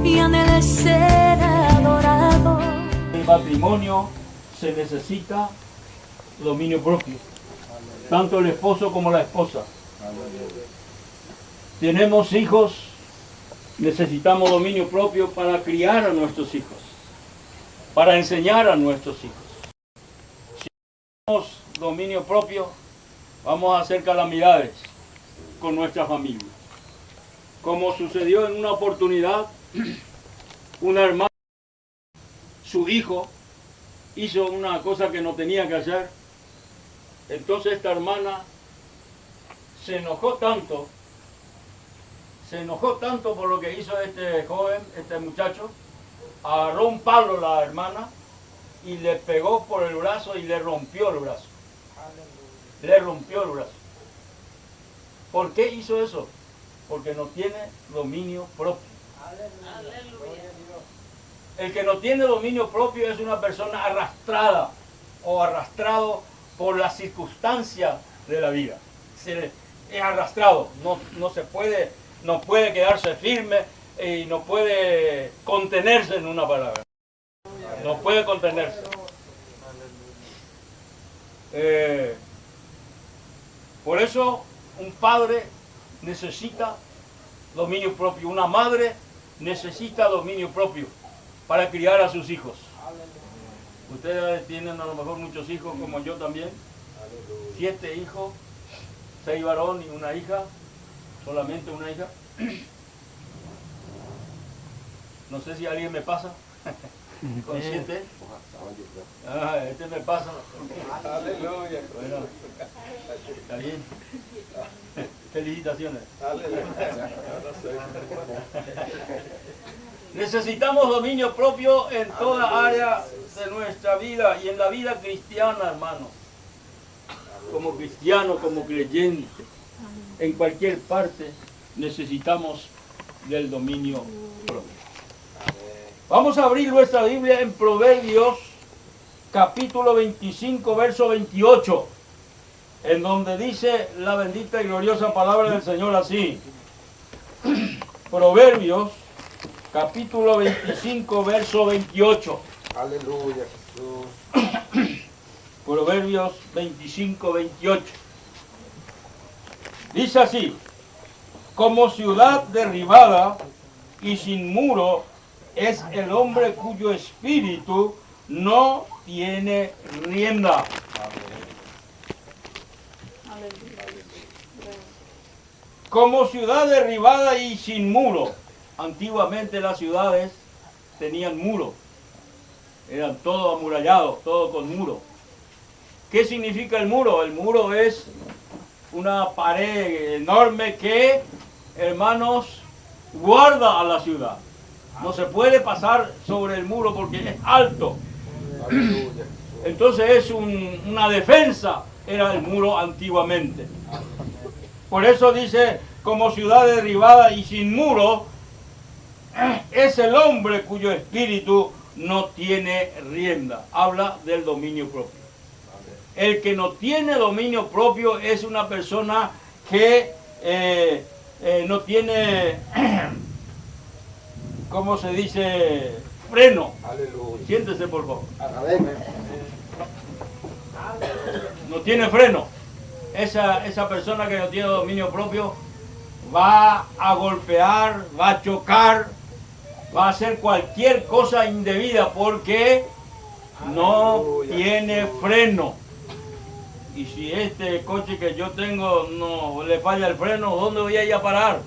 y anhele ser adorado. En el matrimonio se necesita dominio propio, tanto el esposo como la esposa. Tenemos hijos, necesitamos dominio propio para criar a nuestros hijos, para enseñar a nuestros hijos. Si tenemos dominio propio, vamos a hacer calamidades con nuestra familia. Como sucedió en una oportunidad, una hermana, su hijo, hizo una cosa que no tenía que hacer. Entonces esta hermana se enojó tanto por lo que hizo este joven, este muchacho, agarró un palo la hermana y le pegó por el brazo y le rompió el brazo. Le rompió el brazo. ¿Por qué hizo eso? Porque no tiene dominio propio. El que no tiene dominio propio es una persona arrastrada o arrastrado por las circunstancias de la vida. Es arrastrado, no puede quedarse firme y no puede contenerse en una palabra. No puede contenerse. Por eso un padre necesita dominio propio, una madre necesita dominio propio para criar a sus hijos. Ustedes tienen a lo mejor muchos hijos como yo también. 7 hijos, 6 varones y una hija, solamente una hija. No sé si alguien me pasa con 7. Este me pasa. Aleluya. Bueno, está bien. Felicitaciones. Necesitamos dominio propio en toda área de nuestra vida y en la vida cristiana, hermanos. Como cristiano, como creyente, en cualquier parte necesitamos del dominio propio. Vamos a abrir nuestra Biblia en Proverbios, capítulo 25, verso 28, en donde dice la bendita y gloriosa palabra del Señor así. Proverbios, capítulo 25, verso 28. Aleluya, Jesús. Proverbios 25, 28. Dice así: como ciudad derribada y sin muro es el hombre cuyo espíritu no tiene rienda. Como ciudad derribada y sin muro. Antiguamente las ciudades tenían muro. Eran todo amurallado, todo con muro. ¿Qué significa el muro? El muro es una pared enorme que, hermanos, guarda a la ciudad. No se puede pasar sobre el muro porque es alto. Entonces es una defensa, era el muro antiguamente. Por eso dice, como ciudad derribada y sin muro, es el hombre cuyo espíritu no tiene rienda. Habla del dominio propio. El que no tiene dominio propio es una persona que no tiene, ¿cómo se dice? Freno. Aleluya. Siéntese, por favor. Amén. No tiene freno. Esa persona que no tiene dominio propio va a golpear, va a chocar, va a hacer cualquier cosa indebida porque no tiene freno. Y si este coche que yo tengo no le falla el freno, ¿dónde voy a ir a parar?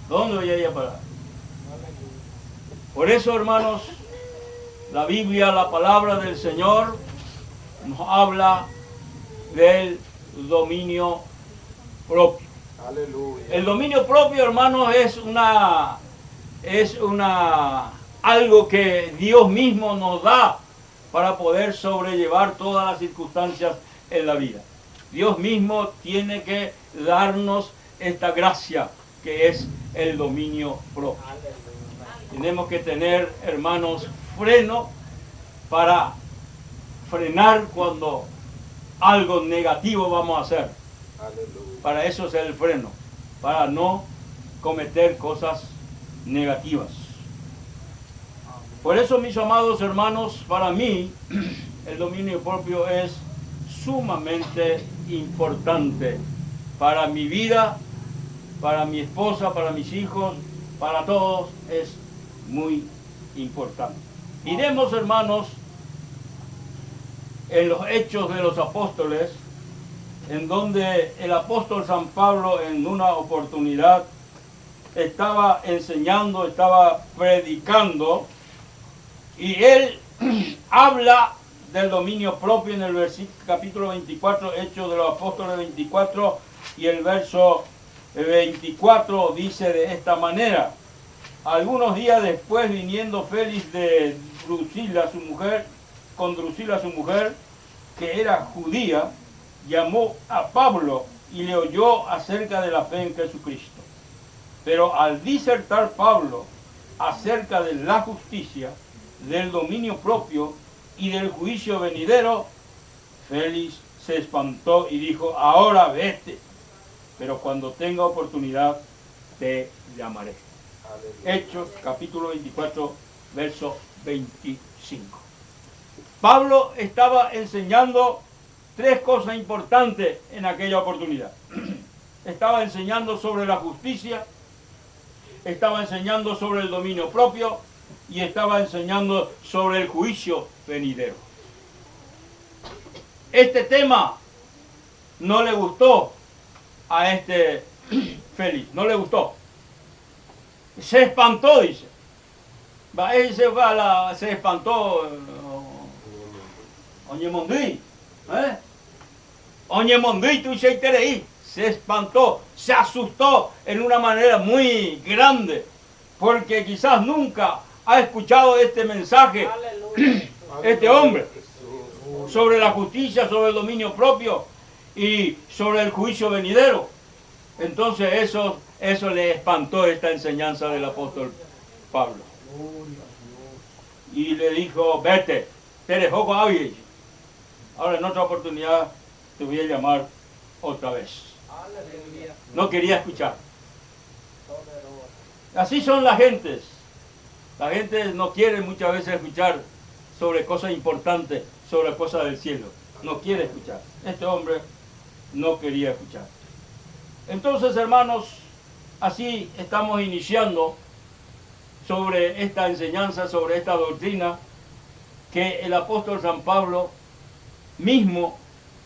¿Dónde voy a ir a parar? Por eso, hermanos, la Biblia, la palabra del Señor, nos habla del dominio propio. Aleluya. El dominio propio, hermanos, es algo que Dios mismo nos da para poder sobrellevar todas las circunstancias en la vida. Dios mismo tiene que darnos esta gracia que es el dominio propio. Tenemos que tener, hermanos, freno para frenar cuando algo negativo vamos a hacer. Aleluya. Para eso es el freno, para no cometer cosas negativas. Por eso, mis amados hermanos, para mí el dominio propio es sumamente importante para mi vida, para mi esposa, para mis hijos, para todos es muy importante. Iremos, hermanos, en los Hechos de los Apóstoles, en donde el apóstol San Pablo en una oportunidad estaba enseñando, estaba predicando, y él habla del dominio propio en el capítulo 24, Hechos de los Apóstoles 24, y el verso 24 dice de esta manera: algunos días después, viniendo Félix de Drusila, su mujer, con Drusila su mujer, que era judía, llamó a Pablo y le oyó acerca de la fe en Jesucristo. Pero al disertar Pablo acerca de la justicia, del dominio propio y del juicio venidero, Félix se espantó y dijo: ahora vete, pero cuando tenga oportunidad te llamaré. Hechos capítulo 24, verso 25. Pablo estaba enseñando tres cosas importantes en aquella oportunidad. Estaba enseñando sobre la justicia, estaba enseñando sobre el dominio propio y estaba enseñando sobre el juicio venidero. Este tema no le gustó a este Félix, no le gustó. Se espantó, dice. Él se espantó. Oñemondí, Oñemondí, tú se espantó, se asustó en una manera muy grande, porque quizás nunca ha escuchado este mensaje, este hombre, sobre la justicia, sobre el dominio propio y sobre el juicio venidero. Entonces eso le espantó esta enseñanza del apóstol Pablo. Y le dijo: vete, te dejó con alguien. Ahora en otra oportunidad te voy a llamar otra vez. No quería escuchar. Así son las gentes. La gente no quiere muchas veces escuchar sobre cosas importantes, sobre cosas del cielo. No quiere escuchar. Este hombre no quería escuchar. Entonces, hermanos, así estamos iniciando sobre esta enseñanza, sobre esta doctrina que el apóstol San Pablo mismo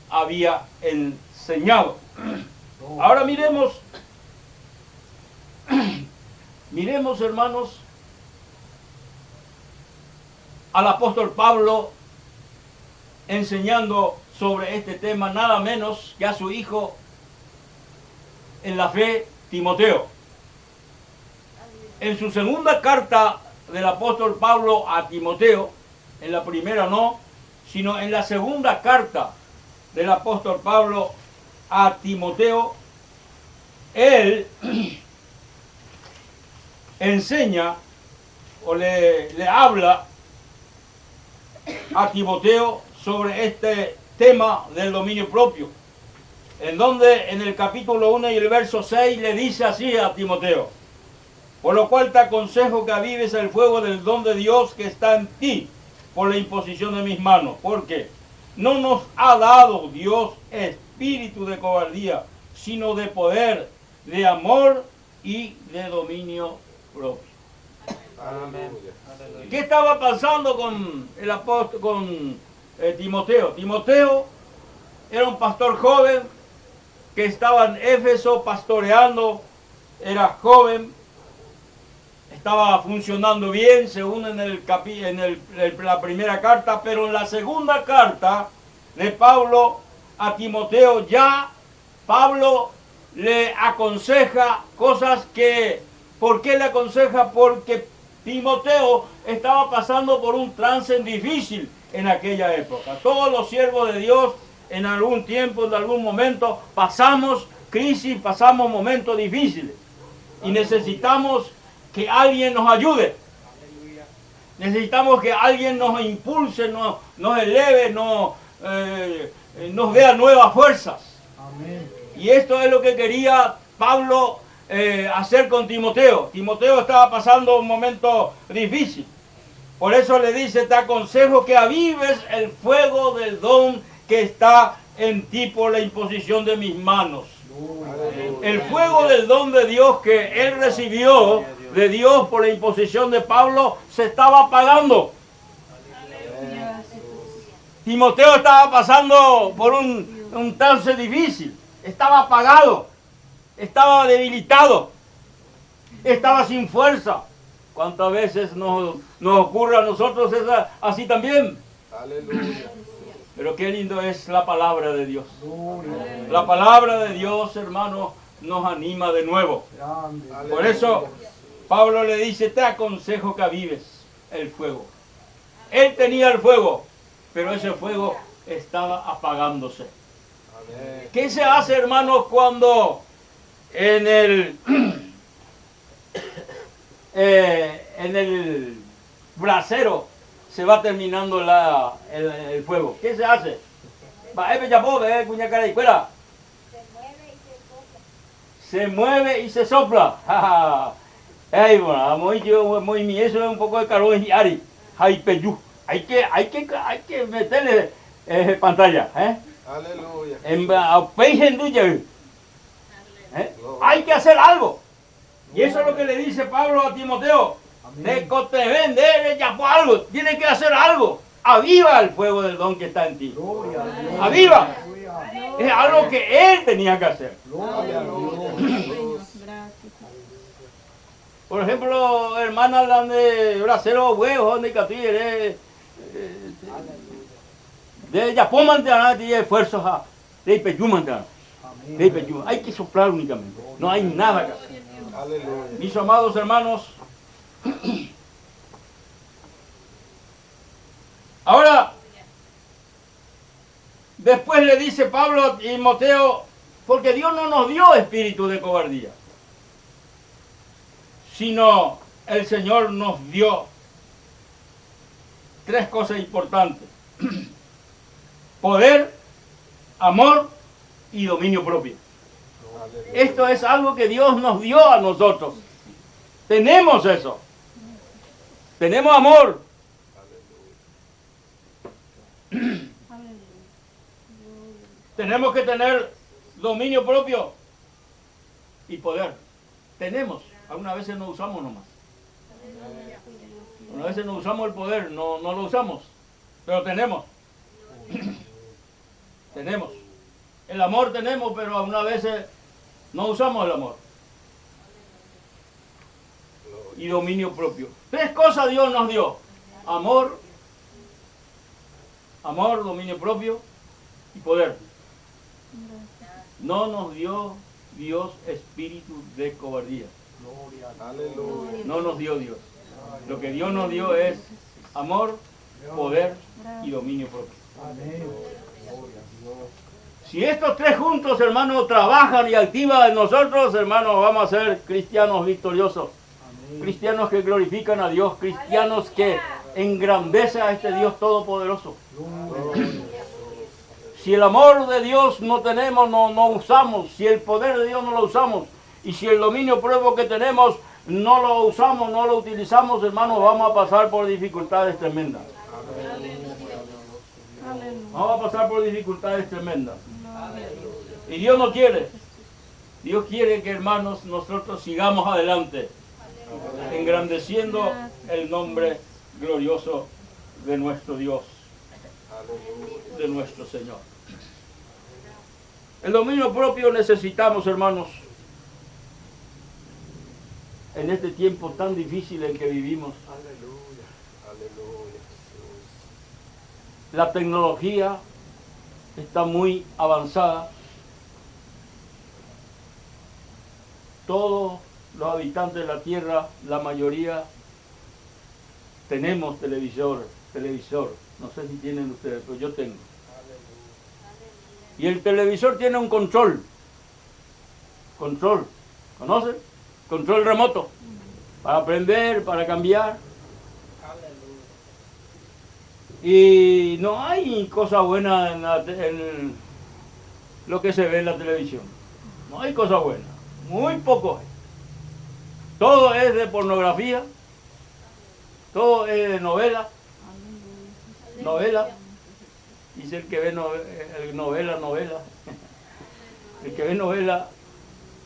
había enseñado. Ahora miremos, hermanos, al apóstol Pablo enseñando sobre este tema, nada menos que a su hijo en la fe, Timoteo. En su segunda carta del apóstol Pablo a Timoteo, en la primera no, sino en la segunda carta del apóstol Pablo a Timoteo, él enseña o le habla a Timoteo sobre este tema del dominio propio, en donde en el capítulo 1 y el verso 6 le dice así a Timoteo: por lo cual te aconsejo que avives el fuego del don de Dios que está en ti por la imposición de mis manos, porque no nos ha dado Dios espíritu de cobardía, sino de poder, de amor y de dominio propio. Amén. ¿Qué estaba pasando con el apóstol, con Timoteo? Timoteo era un pastor joven que estaba en Éfeso pastoreando, era joven, estaba funcionando bien, según en la primera carta, pero en la segunda carta de Pablo a Timoteo, ya Pablo le aconseja cosas que, ¿por qué le aconseja? Porque Timoteo estaba pasando por un trance difícil en aquella época. Todos los siervos de Dios en algún tiempo, en algún momento, pasamos crisis, pasamos momentos difíciles. Y necesitamos que alguien nos ayude. Necesitamos que alguien nos impulse, nos eleve, nos dé nuevas fuerzas. Amén. Y esto es lo que quería Pablo hacer con Timoteo. Timoteo estaba pasando un momento difícil. Por eso le dice, te aconsejo que avives el fuego del don que está en ti por la imposición de mis manos. El fuego del don de Dios que él recibió de Dios por la imposición de Pablo se estaba apagando. Timoteo estaba pasando por un trance difícil. Estaba apagado. Estaba debilitado. Estaba sin fuerza. ¿Cuántas veces nos ocurre a nosotros así también? Aleluya. Pero qué lindo es la palabra de Dios. La palabra de Dios, hermano, nos anima de nuevo. Por eso Pablo le dice, te aconsejo que avives el fuego. Él tenía el fuego, pero ese fuego estaba apagándose. Amén. ¿Qué se hace, hermanos, cuando en el brasero se va terminando el fuego? ¿Qué se hace? Se mueve y se sopla. Eso es un poco de carbón y ari. Hay que meterle pantalla. Aleluya. Hay que hacer algo. Y eso es lo que le dice Pablo a Timoteo. Algo. Tienes que hacer algo. Aviva el fuego del don que está en ti. Aviva. Es algo que él tenía que hacer. Por ejemplo, hermanas de bracero huevos, donde catire, de Japón tiene esfuerzos de peyumantana. Hay que soplar únicamente. No hay nada que hacer. Aleluya. Mis amados hermanos, ahora, después le dice Pablo a Timoteo, porque Dios no nos dio espíritu de cobardía, sino el Señor nos dio tres cosas importantes: poder, amor y dominio propio. Esto es algo que Dios nos dio a nosotros. Tenemos eso. Tenemos amor. Tenemos que tener dominio propio y poder. Tenemos. Algunas veces no usamos nomás. Algunas veces no usamos el poder, no lo usamos. Pero tenemos. Tenemos. El amor tenemos, pero algunas veces no usamos el amor. Y dominio propio. Tres cosas Dios nos dio: amor, dominio propio y poder. No nos dio Dios espíritu de cobardía. Aleluya. No nos dio Dios. Lo que Dios nos dio es amor, poder y dominio propio. Si estos tres juntos, hermanos, trabajan y activan en nosotros, hermanos, vamos a ser cristianos victoriosos. Cristianos que glorifican a Dios, cristianos que engrandecen a este Dios todopoderoso. Si el amor de Dios no tenemos, no usamos. Si el poder de Dios no lo usamos. Y si el dominio propio que tenemos no lo usamos, no lo utilizamos, hermanos, vamos a pasar por dificultades tremendas. Vamos a pasar por dificultades tremendas. Y Dios no quiere. Dios quiere que, hermanos, nosotros sigamos adelante, engrandeciendo el nombre glorioso de nuestro Dios, de nuestro Señor. El dominio propio necesitamos, hermanos, en este tiempo tan difícil en que vivimos. Aleluya. Aleluya, Jesús. La tecnología está muy avanzada. Todos los habitantes de la tierra, la mayoría, tenemos televisor. No sé si tienen ustedes, pero yo tengo. Y el televisor tiene un control. ¿Conocen? Control remoto. Para prender, para cambiar. Y no hay cosa buena en lo que se ve en la televisión. No hay cosa buena. Muy poco hay. Todo es de pornografía. Todo es de novela. Novela. Dice el que ve novela, novela. El que ve novela,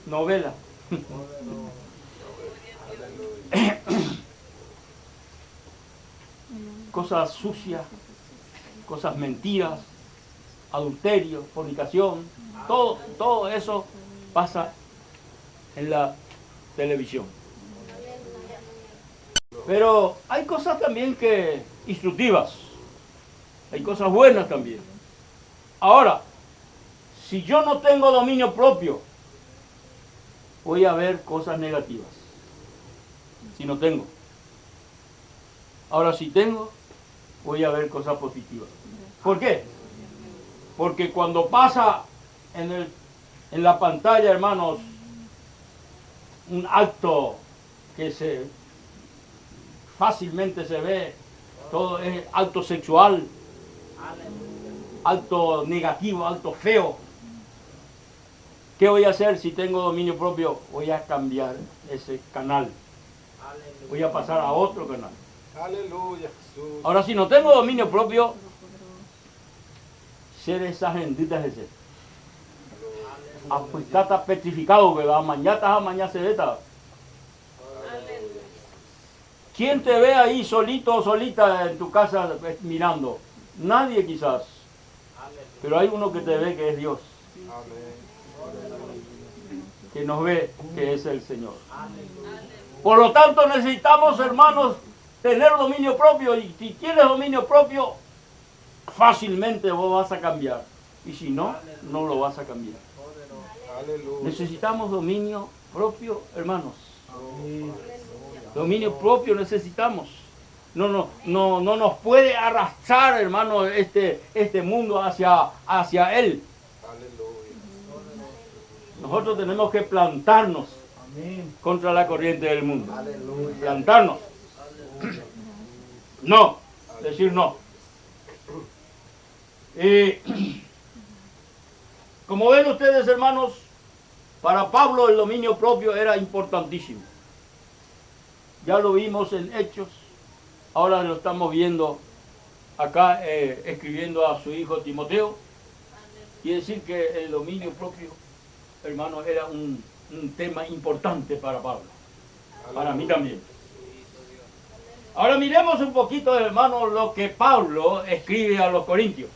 novela. Cosas sucias, cosas mentiras, adulterio, fornicación, todo eso pasa en la televisión. Pero hay cosas también que instructivas, hay cosas buenas también. Ahora, si yo no tengo dominio propio, voy a ver cosas negativas. Si no tengo. Ahora, si tengo, voy a ver cosas positivas. ¿Por qué? Porque cuando pasa en la pantalla, hermanos, un acto que fácilmente se ve, todo es acto sexual, acto negativo, acto feo. ¿Qué voy a hacer si tengo dominio propio? Voy a cambiar ese canal. Voy a pasar a otro canal. Aleluya, Jesús. Ahora, si no tengo dominio propio, ser esas benditas de ser. Apuestata petrificado, que va mañana se veta. ¿Quién te ve ahí solito o solita en tu casa mirando? Nadie quizás. Pero hay uno que te ve que es Dios. Que nos ve que es el Señor. Por lo tanto necesitamos, hermanos, tener dominio propio. Y si tienes dominio propio, fácilmente vos vas a cambiar. Y si no, no lo vas a cambiar. Necesitamos dominio propio, hermanos. Dominio propio necesitamos. No nos puede arrastrar, hermano, este mundo hacia Él. Nosotros tenemos que plantarnos contra la corriente del mundo. Plantarnos. No, decir no. Como ven ustedes, hermanos, para Pablo el dominio propio era importantísimo. Ya lo vimos en Hechos, ahora lo estamos viendo acá escribiendo a su hijo Timoteo. Y decir que el dominio propio, hermano, era un tema importante para Pablo. Para mí también. Ahora miremos un poquito, hermano, lo que Pablo escribe a los Corintios.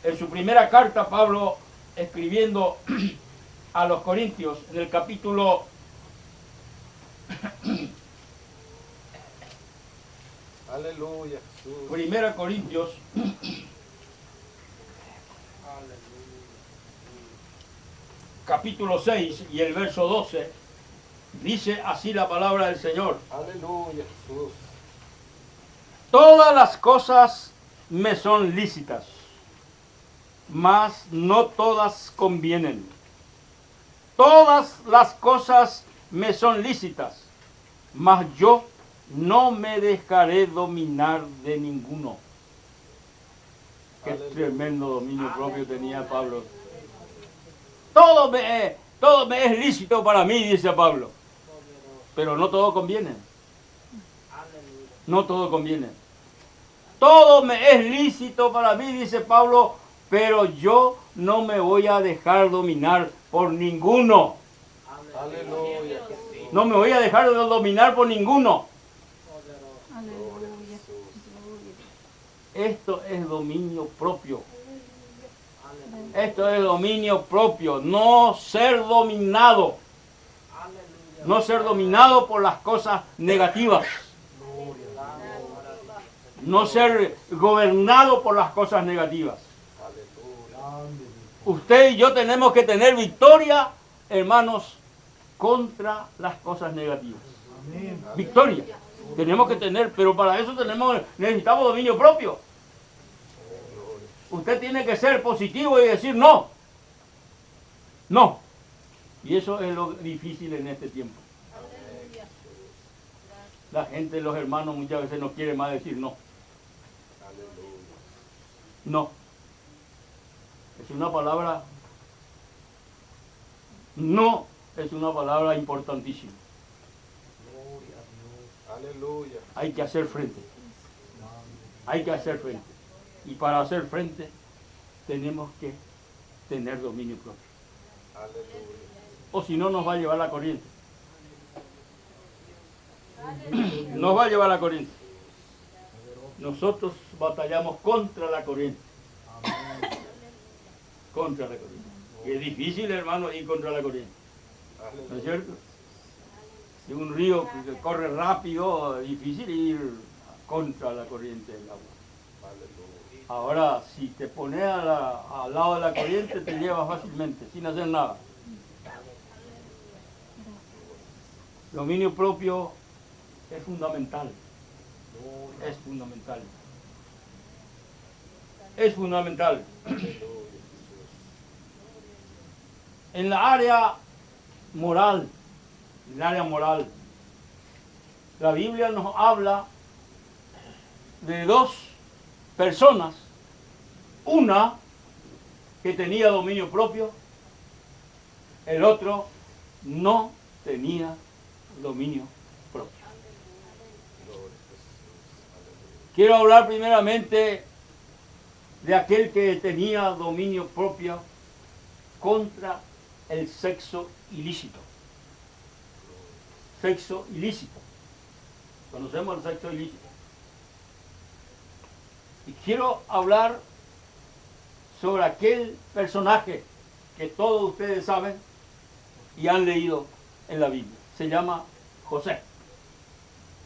En su primera carta, Pablo escribiendo a los Corintios, en el capítulo Aleluya, Jesús. Primera Corintios, capítulo 6 y el verso 12, dice así la palabra del Señor. Aleluya, Jesús. Todas las cosas me son lícitas, mas no todas convienen. Todas las cosas me son lícitas, mas yo no me dejaré dominar de ninguno. Qué tremendo dominio propio tenía Pablo. Todo me es lícito para mí, dice Pablo. Pero no todo conviene. No todo conviene. Todo me es lícito para mí, dice Pablo, pero yo no me voy a dejar dominar por ninguno. Aleluya. No me voy a dejar dominar por ninguno. Esto es dominio propio. Esto es dominio propio. No ser dominado. No ser dominado por las cosas negativas. No ser gobernado por las cosas negativas. Usted y yo tenemos que tener victoria, hermanos, contra las cosas negativas. Victoria. Tenemos que tener, pero para eso necesitamos dominio propio. Usted tiene que ser positivo y decir no. No. Y eso es lo difícil en este tiempo. La gente, los hermanos muchas veces no quieren más decir no. No. Es una palabra, no es una palabra importantísima. Aleluya. Hay que hacer frente. Hay que hacer frente. Y para hacer frente tenemos que tener dominio propio. Aleluya. O si no, nos va a llevar la corriente. Nos va a llevar la corriente. Nosotros batallamos contra la corriente. Contra la corriente. Y es difícil, hermano, ir contra la corriente. ¿No es cierto? De un río que corre rápido, es difícil ir contra la corriente del agua. Aleluya. Ahora, si te pones al lado de la corriente, te lleva fácilmente, sin hacer nada. Dominio propio es fundamental. Es fundamental. Es fundamental. En la área moral, la Biblia nos habla de dos personas, una que tenía dominio propio, el otro no tenía dominio propio. Quiero hablar primeramente de aquel que tenía dominio propio contra el sexo ilícito. Sexo ilícito. Conocemos el sexo ilícito. Y quiero hablar sobre aquel personaje que todos ustedes saben y han leído en la Biblia. Se llama José.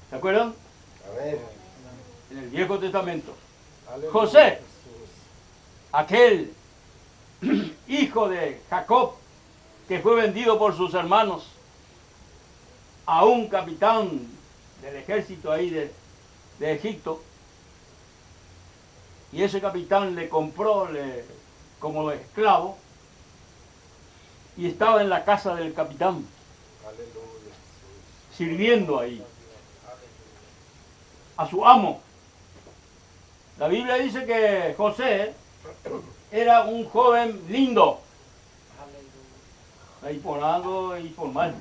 ¿Se acuerdan? Amén. En el Viejo Testamento. Aleluya, José. Jesús. Aquel hijo de Jacob que fue vendido por sus hermanos a un capitán del ejército ahí de Egipto, y ese capitán le compró como esclavo y estaba en la casa del capitán Aleluya, Jesús. sirviendo ahí a su amo. La Biblia dice que José era un joven lindo, ahí por algo y por mal,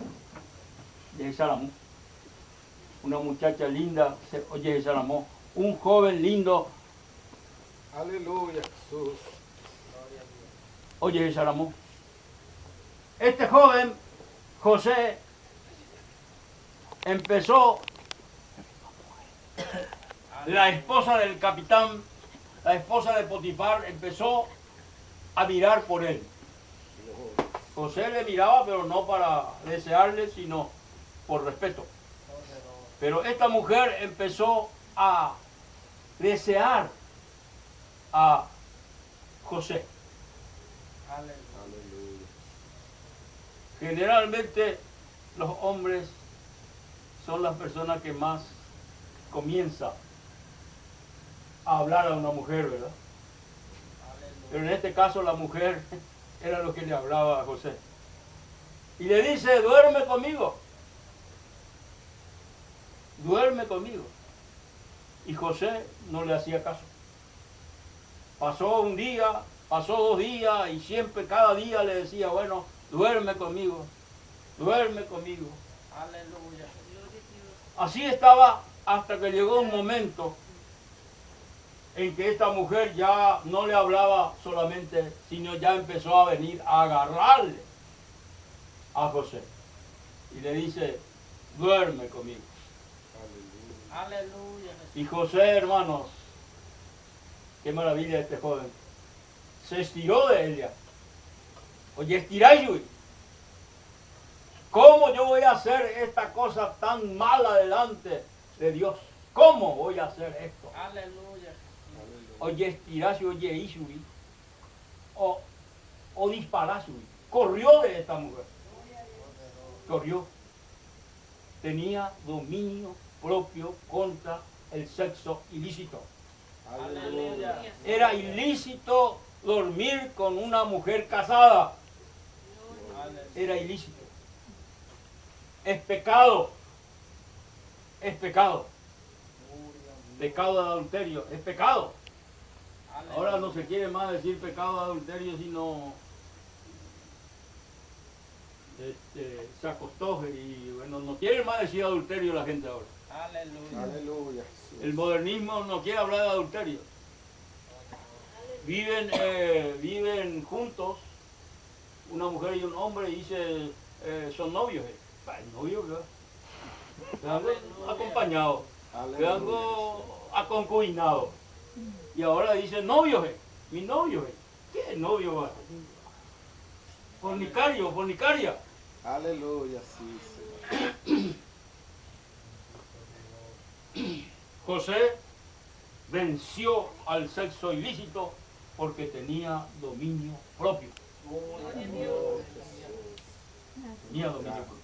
de Salamó. Una muchacha linda, oye Salamó, un joven lindo, Aleluya, Jesús. oye Salamó. Este joven, José, empezó, la esposa del capitán, la esposa de Potifar, empezó a mirar por él. José le miraba, pero no para desearle, sino por respeto. Pero esta mujer empezó a desear a José. Aleluya. Generalmente los hombres son las personas que más comienzan a hablar a una mujer, ¿verdad? Pero en este caso la mujer era lo que le hablaba a José. Y le dice, duerme conmigo. Duerme conmigo. Y José no le hacía caso. Pasó un día, pasó 2 días y siempre cada día le decía, bueno, duerme conmigo. Duerme conmigo. Aleluya. Así estaba hasta que llegó un momento en que esta mujer ya no le hablaba solamente, sino ya empezó a venir a agarrarle a José. Y le dice, duerme conmigo. Aleluya. Y José, hermanos, qué maravilla este joven, se estiró de ella. Oye, estiráis, ¿cómo yo voy a hacer esta cosa tan mala delante de Dios? ¿Cómo voy a hacer esto? Aleluya. Oye, estirás, oye, Isui, o disparás, corrió de esta mujer. Corrió. Tenía dominio propio contra el sexo ilícito. Aleluya. Era ilícito dormir con una mujer casada. Era ilícito. Es pecado. Es pecado. Pecado de adulterio. Es pecado. Ahora no se quiere más decir pecado de adulterio, sino se acostó y bueno, no quiere más decir adulterio la gente ahora. Aleluya. Aleluya, Jesús. El modernismo no quiere hablar de adulterio. Viven juntos, una mujer y un hombre, y dice, son novios. El novio, ¿verdad? Acompañado, Aleluya. aconcubinado. Y ahora dice novio, mi novio. ¿Qué novio va? Fornicario, fornicaria. Aleluya, sí, Señor. José venció al sexo ilícito porque tenía dominio propio. Tenía dominio propio.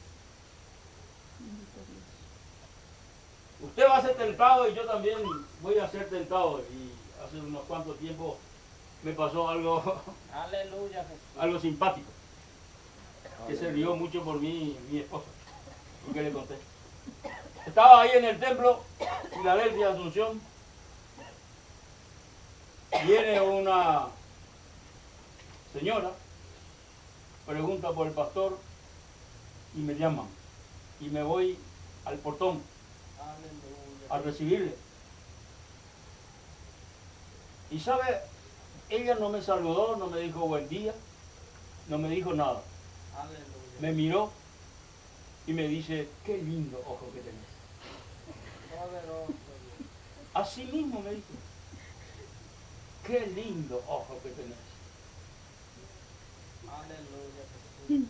Usted va a ser tentado y yo también voy a ser tentado. Y hace unos cuantos tiempos me pasó algo, Aleluya, Jesús. algo simpático. Que se rió mucho por mí, mi esposa. ¿Y qué le conté? Estaba ahí en el templo, Filadelfia, Asunción. Viene una señora, pregunta por el pastor y me llaman. Y me voy al portón Aleluya. a recibirle. Y sabe, ella no me saludó, no me dijo buen día, no me dijo nada. Aleluya. Me miró y me dice, qué lindo ojo que tenés. Poderoso Dios. Así mismo me dijo, qué lindo ojo que tenés. Aleluya, Jesús.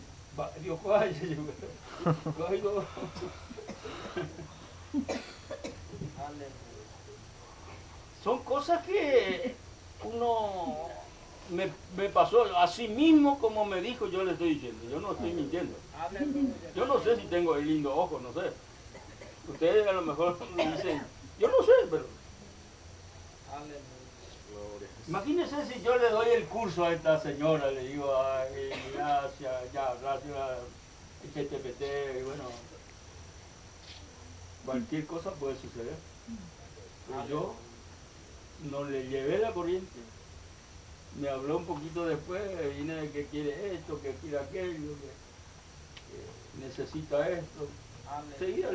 Dios, cállese, oigo. Aleluya. Son cosas que uno me pasó, así mismo como me dijo, yo le estoy diciendo, yo no estoy mintiendo. Aleluya. Yo no sé si tengo el lindo ojo, no sé. Ustedes a lo mejor me dicen, yo no sé, pero Aleluya. Gloria a Jesús. imagínense si yo le doy el curso a esta señora, le digo, ay, gracias, ChatGPT, y bueno, cualquier cosa puede suceder. Pero yo no le llevé la corriente. Me habló un poquito después, vine de que quiere esto, que quiere aquello, que necesita esto. Aleluya. Enseguida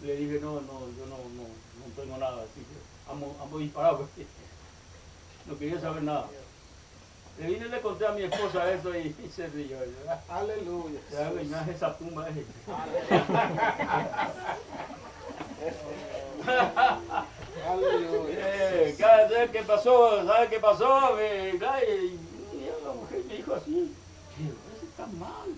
le dije, no, yo no tengo nada, así que amo disparado, porque no quería saber nada. Le vine y le conté a mi esposa eso y se rió. Aleluya, Ya Jesús. venía esa tumba. Aleluya. Cada vez que pasó, ¿sabe qué pasó? La mujer me dijo así, ese está mal.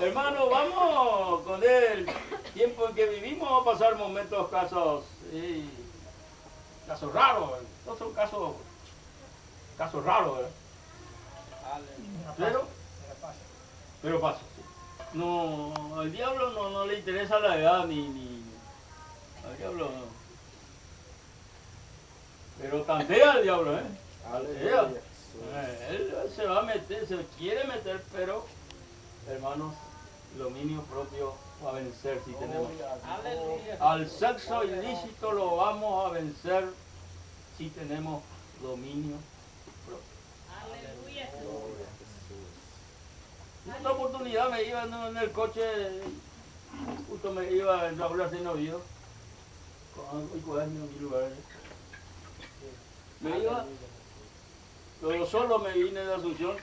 Hermano, vamos con el tiempo en que vivimos, vamos a pasar momentos, casos raros. No son casos raros, ¿verdad? Aleluya. Pero pasa. Sí. No, al diablo no le interesa la edad ni al diablo no. Pero tantea al diablo, ¿eh? Aleluya, Tantea. Jesús. Él se va a meter, se quiere meter, pero hermanos, dominio propio va a vencer si tenemos. Aleluya. Al sexo ilícito lo vamos a vencer si tenemos dominio propio. Aleluya. Gloria a Jesús. En una oportunidad me iba en el coche, justo me iba en Raúl Arsenio Oviedo, en mi lugar. Me iba, pero solo me vine de Asunción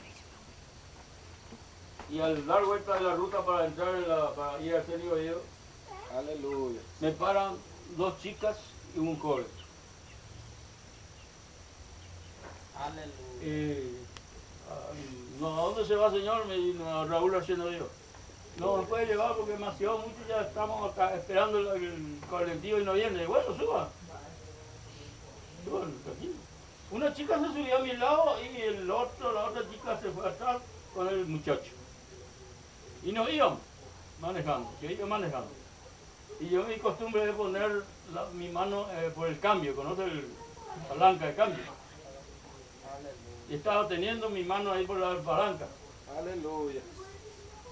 y al dar vuelta de la ruta para entrar para ir a Arsenio Oviedo, Aleluya. me paran dos chicas y un joven. Aleluya. No, ¿a dónde se va, señor? Me dijo a Raúl Arsenio Oviedo. No, me puede llevar porque demasiado mucho, ya estamos acá esperando el colectivo y no viene. Bueno, suba. Suba, tranquilo. Una chica se subió a mi lado y la otra chica se fue atrás con el muchacho. Y nos íbamos manejando, yo iba manejando. Y yo mi costumbre de poner mi mano por el cambio, ¿conoce la palanca de cambio? Y estaba teniendo mi mano ahí por la palanca. Aleluya.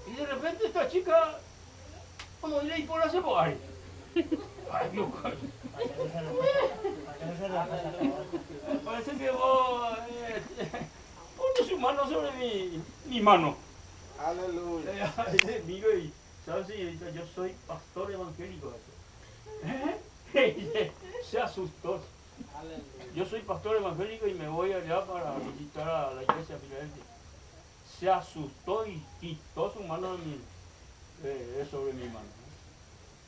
Y de repente esta chica, como le por la cebolla. Ay, Dios, Parece que vos pones su mano sobre mi mano. Aleluya. Miro y, ¿sabes, señorita? Yo soy pastor evangélico. Se asustó. Aleluya. Yo soy pastor evangélico y me voy allá para visitar a la iglesia de Filadelfia. Se asustó y quitó su mano sobre mi mano.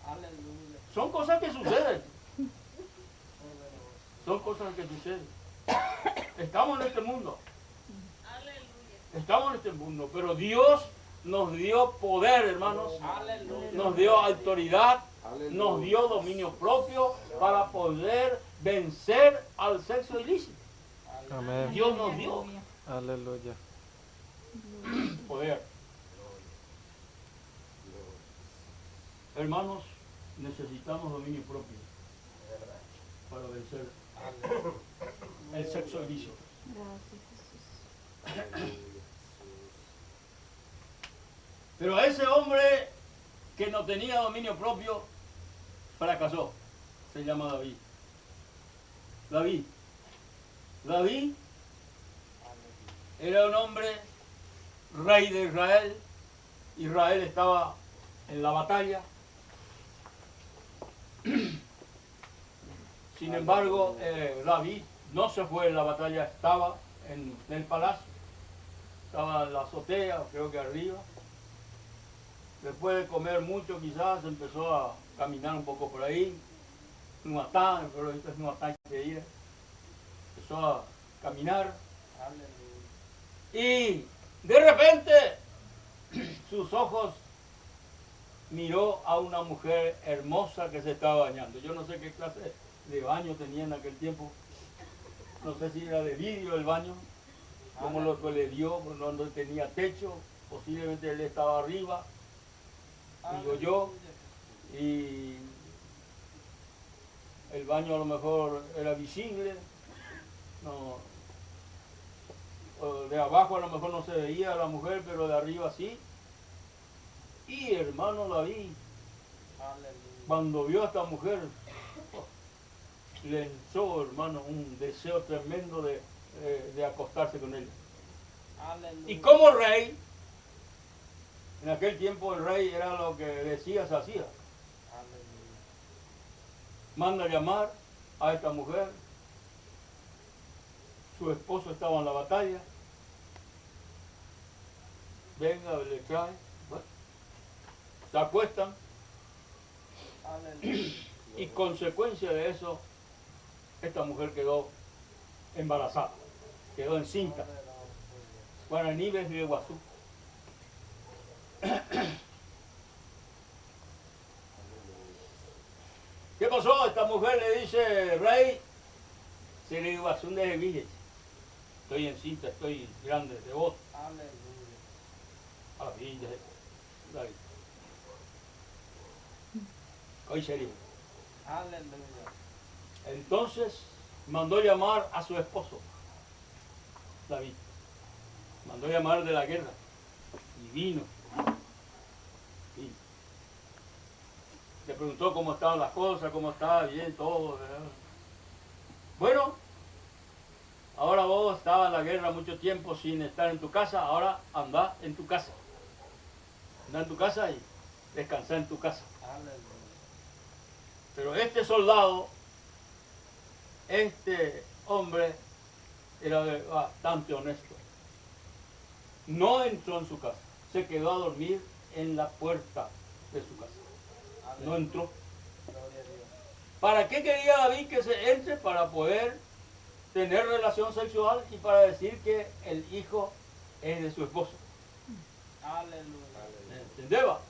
Aleluya. Son cosas que suceden. Son cosas que suceden. Estamos en este mundo. Estamos en este mundo, pero Dios nos dio poder, hermanos. Aleluya. Nos dio autoridad, Aleluya. nos dio dominio propio para poder vencer al sexo ilícito. Amén. Dios nos dio Aleluya. poder. Hermanos, necesitamos dominio propio para vencer el sexo ilícito. Gracias, Jesús. Pero ese hombre que no tenía dominio propio fracasó. Se llama David. David era un hombre rey de Israel. Israel estaba en la batalla. Sin embargo, David no se fue en la batalla, estaba en el palacio. Estaba en la azotea, creo que arriba. Después de comer mucho quizás empezó a caminar un poco por ahí. Nuatán, pero esto es Nuatán que ir. Empezó a caminar. Y de repente sus ojos miró a una mujer hermosa que se estaba bañando. Yo no sé qué clase de baño tenía en aquel tiempo. No sé si era de vidrio el baño, como lo que le dio, no tenía techo. Posiblemente él estaba arriba, digo yo, y el baño a lo mejor era visible. No, de abajo a lo mejor no se veía a la mujer, pero de arriba sí. Y hermano David, cuando vio a esta mujer, le entró, hermano, un deseo tremendo de acostarse con ella. Y como rey, en aquel tiempo el rey era lo que decía, se hacía. Manda a llamar a esta mujer. Su esposo estaba en la batalla. Venga, le trae. Bueno, se acuestan. Y consecuencia de eso, esta mujer quedó embarazada, quedó encinta. Guaraní de Iguazú. ¿Qué pasó? Esta mujer le dice, rey, se le Iguazú de Sevilla. Estoy encinta, estoy grande de voz. A la villa de David. Hoy sería. Entonces mandó llamar a su esposo, David. Mandó llamar de la guerra. Y vino. Le preguntó cómo estaban las cosas, cómo estaba bien todo, ¿verdad? Bueno, ahora vos estabas en la guerra mucho tiempo sin estar en tu casa, ahora anda en tu casa. Anda en tu casa y descansa en tu casa. Pero este soldado, este hombre, era bastante honesto. No entró en su casa, se quedó a dormir en la puerta de su casa. No entró. ¿Para qué quería David que se entre? Para poder tener relación sexual y para decir que el hijo es de su esposo. ¿Entendeba?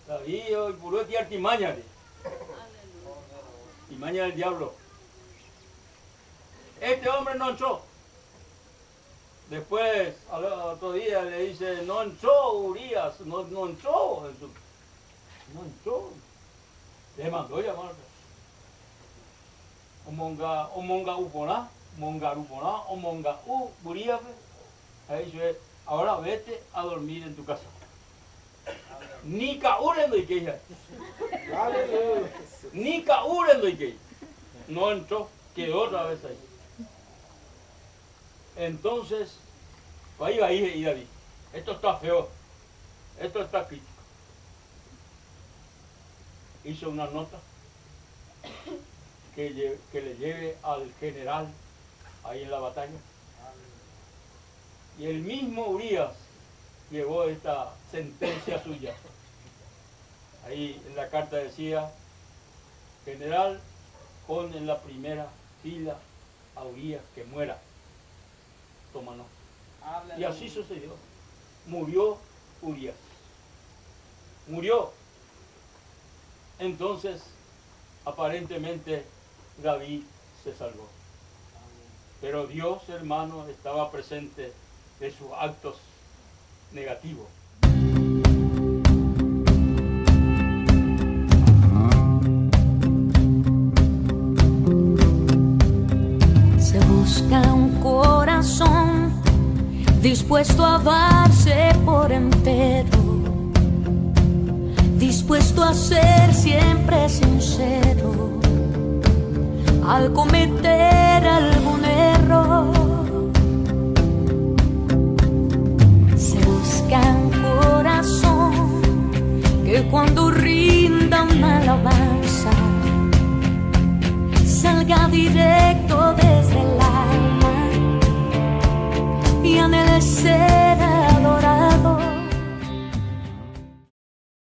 David hoy puro de artimaña. Artimaña del diablo. Este hombre no entró. Después, al otro día le dice, no entró Urias, no entró. No entró. Le mandó llamar. Omonga Uponá, Omonga Urias. Ahí dice, ahora vete a dormir en tu casa. Nika uren lo que Aleluya. Nika uren lo que no entró, quedó otra vez ahí. Entonces, ahí va y David, esto está feo, esto está crítico. Hizo una nota que le lleve al general ahí en la batalla. Y el mismo Urias llevó esta sentencia suya. Ahí en la carta decía, general, pon en la primera fila a Urias que muera. Toma nota. Y así sucedió. Murió Urias. Murió. Entonces, aparentemente, David se salvó. Pero Dios, hermano, estaba presente de sus actos negativos. Se busca un corazón dispuesto a darse por entero, dispuesto a ser siempre sincero al cometer algún error. Se busca un corazón que cuando rinda una alabanza salga directo